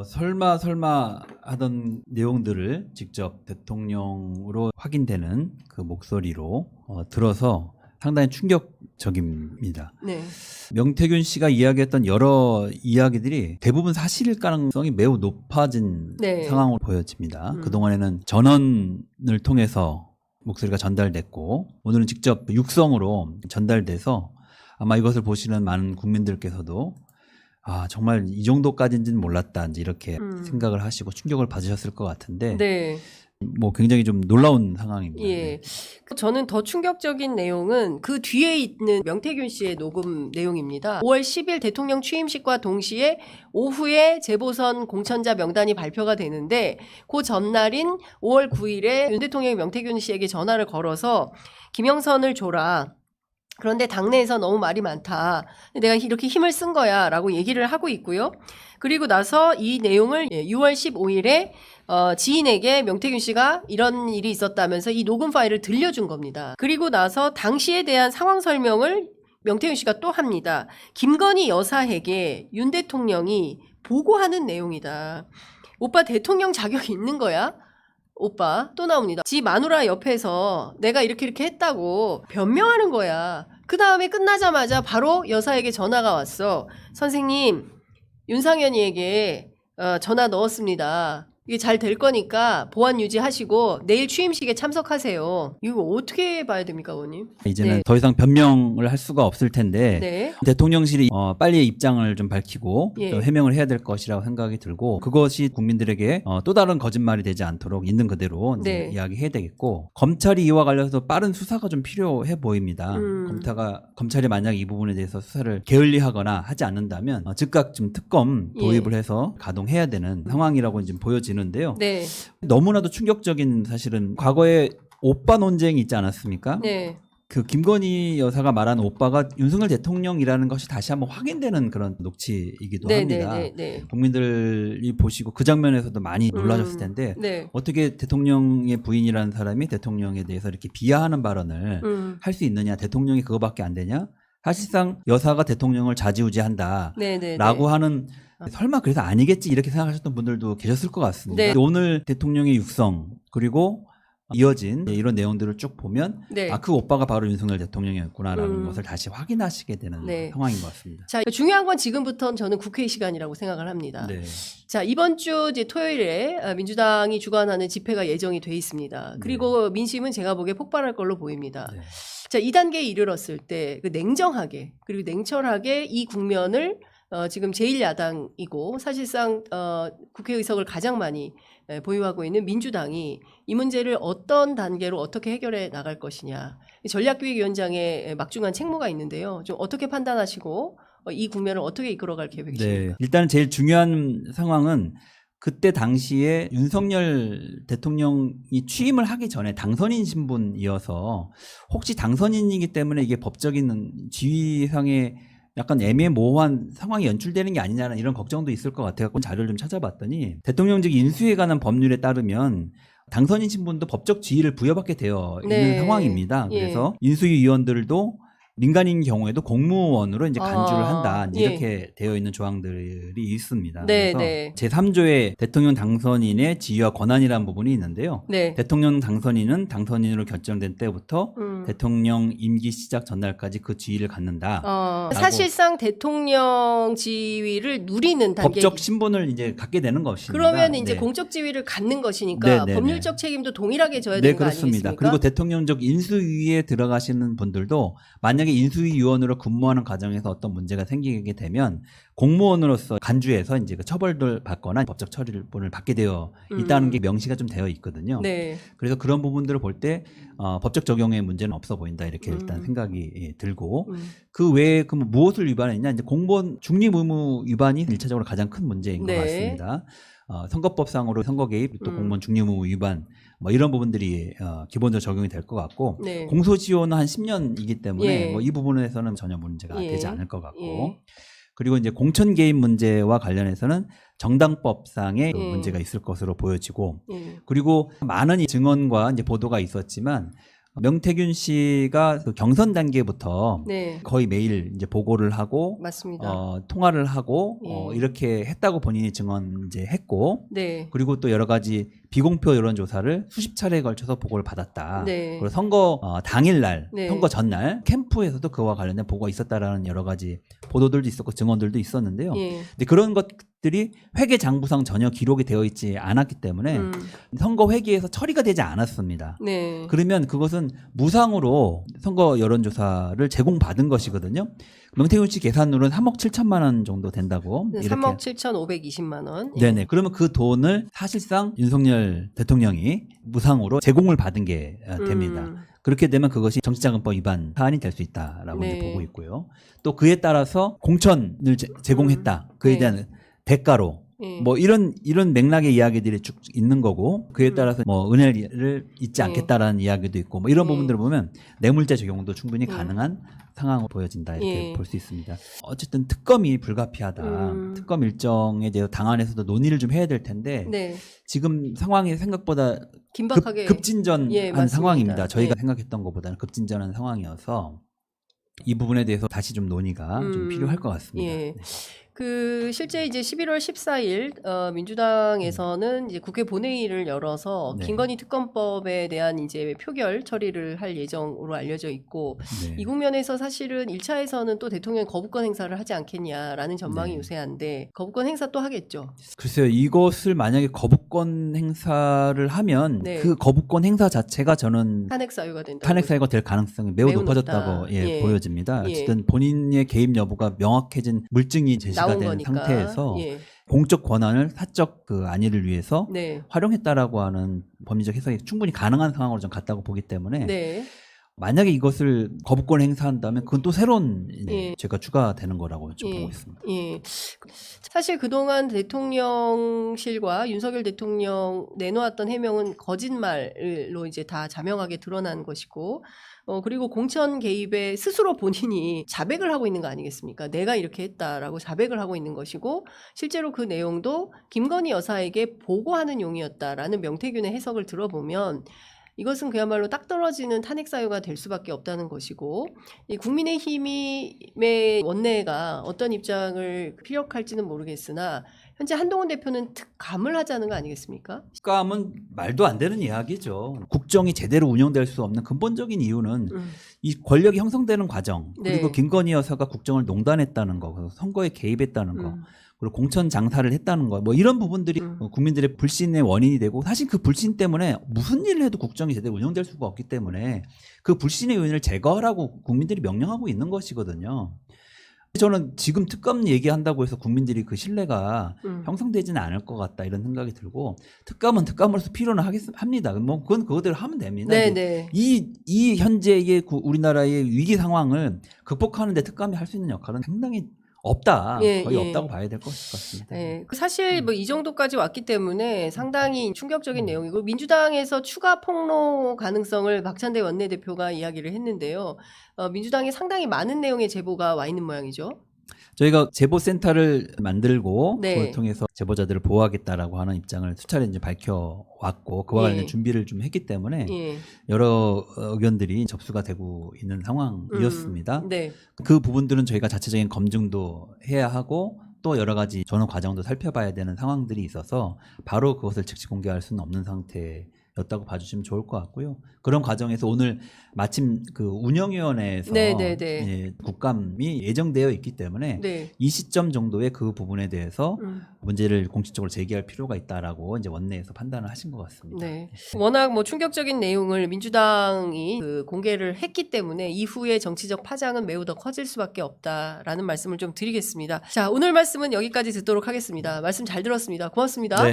설마 하던 내용들을 직접 대통령으로 확인되는 그 목소리로 들어서 상당히 충격적입니다. 네. 명태균 씨가 이야기했던 여러 이야기들이 대부분 사실일 가능성이 매우 높아진 네. 상황으로 보여집니다. 그동안에는 전원을 통해서 목소리가 전달됐고 오늘은 직접 육성으로 전달돼서 아마 이것을 보시는 많은 국민들께서도 정말 이 정도까지인지는 몰랐다 이제 이렇게 생각을 하시고 충격을 받으셨을 것 같은데 네. 뭐 굉장히 좀 놀라운 상황입니다. 예. 저는 더 충격적인 내용은 그 뒤에 있는 명태균 씨의 녹음 내용입니다. 5월 10일 대통령 취임식과 동시에 오후에 재보선 공천자 명단이 발표가 되는데 그 전날인 5월 9일에 윤 대통령이 명태균 씨에게 전화를 걸어서 김영선을 줘라. 그런데 당내에서 너무 말이 많다. 내가 이렇게 힘을 쓴 거야 라고 얘기를 하고 있고요. 그리고 나서 이 내용을 6월 15일에 지인에게 명태균 씨가 이런 일이 있었다면서 이 녹음 파일을 들려준 겁니다. 그리고 나서 당시에 대한 상황 설명을 명태균 씨가 또 합니다. 김건희 여사에게 윤 대통령이 보고하는 내용이다. 오빠 대통령 자격이 있는 거야? 오빠 또 나옵니다. 지 마누라 옆에서 내가 이렇게 했다고 변명하는 거야. 그 다음에 끝나자마자 바로 여사에게 전화가 왔어. 선생님 윤상현이에게 전화 넣었습니다. 이게 잘 될 거니까 보안 유지하시고 내일 취임식에 참석하세요. 이거 어떻게 봐야 됩니까, 의원님? 이제는 네. 더 이상 변명을 할 수가 없을 텐데 네. 대통령실이 빨리 입장을 좀 밝히고 예. 또 해명을 해야 될 것이라고 생각이 들고 그것이 국민들에게 또 다른 거짓말이 되지 않도록 있는 그대로 이제 네. 이야기해야 되겠고 검찰이 이와 관련해서 빠른 수사가 좀 필요해 보입니다. 검찰이 만약 이 부분에 대해서 수사를 게을리하거나 하지 않는다면 즉각 좀 특검 도입을 해서 가동해야 되는 상황이라고 지금 보여지는데요. 네. 너무나도 충격적인 사실은 과거에 오빠 논쟁이 있지 않았습니까? 네. 그 김건희 여사가 말한 오빠가 윤석열 대통령이라는 것이 다시 한번 확인되는 그런 녹취이기도 합니다. 네. 국민들이 보시고 그 장면에서도 많이 놀라셨을 텐데 네. 어떻게 대통령의 부인이라는 사람이 대통령에 대해서 이렇게 비하하는 발언을 할 수 있느냐, 대통령이 그거밖에 안 되냐? 사실상 여사가 대통령을 좌지우지한다 라고 하는 설마 그래서 아니겠지 이렇게 생각하셨던 분들도 계셨을 것 같습니다. 네. 오늘 대통령의 육성 그리고 이어진 이런 내용들을 쭉 보면 네. 그 오빠가 바로 윤석열 대통령이었구나라는 것을 다시 확인하시게 되는 상황인 것 같습니다. 자, 중요한 건 지금부터는 저는 국회 시간이라고 생각을 합니다. 네. 자, 이번 주 이제 토요일에 민주당이 주관하는 집회가 예정이 돼 있습니다. 그리고 민심은 제가 보기에 폭발할 걸로 보입니다. 네. 자, 이 단계에 이르렀을 때 그 냉정하게 그리고 냉철하게 이 국면을 지금 제1야당이고 사실상 국회의석을 가장 많이 보유하고 있는 민주당이 이 문제를 어떤 단계로 어떻게 해결해 나갈 것이냐. 전략기획위원장의 막중한 책무가 있는데요. 좀 어떻게 판단하시고 이 국면을 어떻게 이끌어갈 계획이십니까? 네. 일단 제일 중요한 상황은 그때 당시에 윤석열 대통령이 취임을 하기 전에 당선인 신분이어서 혹시 당선인이기 때문에 이게 법적인 지위상의 약간 애매모호한 상황이 연출되는 게 아니냐는 이런 걱정도 있을 것 같아서 자료를 좀 찾아봤더니 대통령직 인수에 관한 법률에 따르면 당선인 신분도 법적 지위를 부여받게 되어 있는 상황입니다. 그래서 인수위 위원들도 민간인 경우에도 공무원으로 이제 간주를 한다. 이렇게 되어 있는 조항들이 있습니다. 그래서 제3조의 대통령 당선인의 지위와 권한이라는 부분이 있는데요. 대통령 당선인은 당선인으로 결정된 때부터 대통령 임기 시작 전날까지 그 지위를 갖는다. 사실상 대통령 지위를 누리는 단계. 법적 신분을 이제 갖게 되는 것입니다. 그러면 이제 공적 지위를 갖는 것이니까 법률적 책임도 동일하게 져야 되는 거 아니겠습니까? 그리고 대통령적 인수위에 들어가시는 분들도 만약에 인수위 위원으로 근무하는 과정에서 어떤 문제가 생기게 되면 공무원으로서 간주해서 이제 그 처벌을 받거나 법적 처리를 받게 되어 있다는 게 명시가 좀 되어 있거든요. 그래서 그런 부분들을 볼 때 법적 적용의 문제는 없어 보인다 이렇게 일단 생각이 들고 그 외에 그 무엇을 위반했냐 이제 공무원 중립 의무 위반이 1차적으로 가장 큰 문제인 것 같습니다. 선거법상으로 선거 개입 또 공무원 중립 의무 위반 뭐 이런 부분들이 기본적으로 적용이 될 것 같고 공소시효는 한 10년이기 때문에 뭐 이 부분에서는 전혀 문제가 되지 않을 것 같고 그리고 이제 공천 개입 문제와 관련해서는 정당법상의 문제가 있을 것으로 보여지고 그리고 많은 증언과 이제 보도가 있었지만 명태균 씨가 그 경선 단계부터 네, 거의 매일 이제 보고를 하고 맞습니다. 통화를 하고 예. 이렇게 했다고 본인이 증언했고 네, 그리고 또 여러 가지 비공표 여론조사를 수십 차례에 걸쳐서 보고를 받았다. 네. 그리고 선거 당일날, 네. 선거 전날 캠프에서도 그와 관련된 보고가 있었다라는 여러 가지 보도들도 있었고 증언들도 있었는데요. 예. 근데 그런 것들이 회계 장부상 전혀 기록이 되어 있지 않았기 때문에 선거 회기에서 처리가 되지 않았습니다. 네. 그러면 그것은 무상으로 선거 여론조사를 제공받은 것이거든요. 명태균 씨 계산으로는 3억 7천만 원 정도 된다고. 네, 이렇게. 3억 7,520만 원. 예. 네네. 그러면 그 돈을 사실상 윤석열 대통령이 무상으로 제공을 받은 게 됩니다. 그렇게 되면 그것이 정치자금법 위반 사안이 될 수 있다라고 네. 이제 보고 있고요. 또 그에 따라서 공천을 제공했다. 그에 네. 대한 대가로 예. 뭐 이런 이야기의 이야기들이 쭉 있는 거고 그에 따라서 뭐 은혜를 잊지 네. 않겠다라는 이야기도 있고 뭐 이런 네. 부분들을 보면 뇌물죄 적용도 충분히 네. 가능한 상황으로 보여진다 이렇게 예. 볼 수 있습니다. 어쨌든 특검이 불가피하다. 특검 일정에 대해서 당 안에서도 논의를 좀 해야 될 텐데 네. 지금 상황이 생각보다 긴박하게 급진전한 예, 맞습니다. 상황입니다. 저희가 예. 생각했던 것보다는 급진전한 상황이어서 이 부분에 대해서 다시 좀 논의가 좀 필요할 것 같습니다. 예. 네. 그 실제 이제 11월 14일 민주당에서는 이제 국회 본회의를 열어서 네. 김건희 특검법에 대한 이제 표결 처리를 할 예정으로 알려져 있고 네. 이 국면에서 사실은 1차에서는 또 대통령 거부권 행사를 하지 않겠냐라는 전망이 네. 유세한데 거부권 행사 또 하겠죠. 글쎄요, 이것을 만약에 거부권 행사를 하면 네. 그 거부권 행사 자체가 저는 탄핵 사유가 된다. 탄핵 사유가 될 가능성이 매우 매우 높아졌다고 높다. 예, 예. 보여집니다. 예. 어쨌든 본인의 개입 여부가 명확해진 물증이 제시가 나온 된 거니까. 상태에서 예. 공적 권한을 사적 그 안위를 위해서 네. 활용했다라고 하는 법리적 해석이 충분히 가능한 상황으로 좀 갔다고 보기 때문에 네. 만약에 이것을 거부권 행사한다면 그건 또 새로운 예. 죄가 추가되는 거라고 좀 예. 보고 있습니다. 예. 사실 그동안 대통령실과 윤석열 대통령 내놓았던 해명은 거짓말로 이제 다 자명하게 드러난 것이고, 그리고 공천 개입에 스스로 본인이 자백을 하고 있는 거 아니겠습니까? 내가 이렇게 했다라고 자백을 하고 있는 것이고, 실제로 그 내용도 김건희 여사에게 보고하는 용이었다라는 명태균의 해석을 들어보면, 이것은 그야말로 딱 떨어지는 탄핵 사유가 될 수밖에 없다는 것이고 이 국민의힘의 원내가 어떤 입장을 피력할지는 모르겠으나 현재 한동훈 대표는 특감을 하자는 거 아니겠습니까? 특감은 말도 안 되는 이야기죠. 국정이 제대로 운영될 수 없는 근본적인 이유는 이 권력이 형성되는 과정 그리고 네. 김건희 여사가 국정을 농단했다는 거, 그리고 선거에 개입했다는 거, 그리고 공천 장사를 했다는 거, 뭐 이런 부분들이 국민들의 불신의 원인이 되고 사실 그 불신 때문에 무슨 일을 해도 국정이 제대로 운영될 수가 없기 때문에 그 불신의 요인을 제거하라고 국민들이 명령하고 있는 것이거든요. 저는 지금 특검 얘기한다고 해서 국민들이 그 신뢰가 형성되지는 않을 것 같다 이런 생각이 들고 특감은 특감으로서 필요는 합니다. 뭐 그건 그거대로 하면 됩니다. 네네. 이 현재의 우리나라의 위기 상황을 극복하는 데 특감이 할 수 있는 역할은 상당히 없다. 예, 거의 예. 없다고 봐야 될 것 같습니다. 네, 사실 뭐 이 정도까지 왔기 때문에 상당히 충격적인 내용이고 민주당에서 추가 폭로 가능성을 박찬대 원내대표가 이야기를 했는데요. 민주당에 상당히 많은 내용의 제보가 와 있는 모양이죠. 저희가 제보센터를 만들고 네. 그걸 통해서 제보자들을 보호하겠다라고 하는 입장을 수차례 이제 밝혀왔고 그와 관련 예. 준비를 좀 했기 때문에 예. 여러 의견들이 접수가 되고 있는 상황이었습니다. 네. 그 부분들은 저희가 자체적인 검증도 해야 하고 또 여러 가지 전후 과정도 살펴봐야 되는 상황들이 있어서 바로 그것을 즉시 공개할 수는 없는 상태였다고 봐주시면 좋을 것 같고요. 그런 과정에서 오늘 마침 그 운영위원회에서 네네네. 예, 국감이 예정되어 있기 때문에 네. 이 시점 정도의 그 부분에 대해서 문제를 공식적으로 제기할 필요가 있다라고 이제 원내에서 판단을 하신 것 같습니다. 네. 워낙 뭐 충격적인 내용을 민주당이 그 공개를 했기 때문에 이후의 정치적 파장은 매우 더 커질 수밖에 없다라는 말씀을 좀 드리겠습니다. 자, 오늘 말씀은 여기까지 듣도록 하겠습니다. 말씀 잘 들었습니다. 고맙습니다. 네.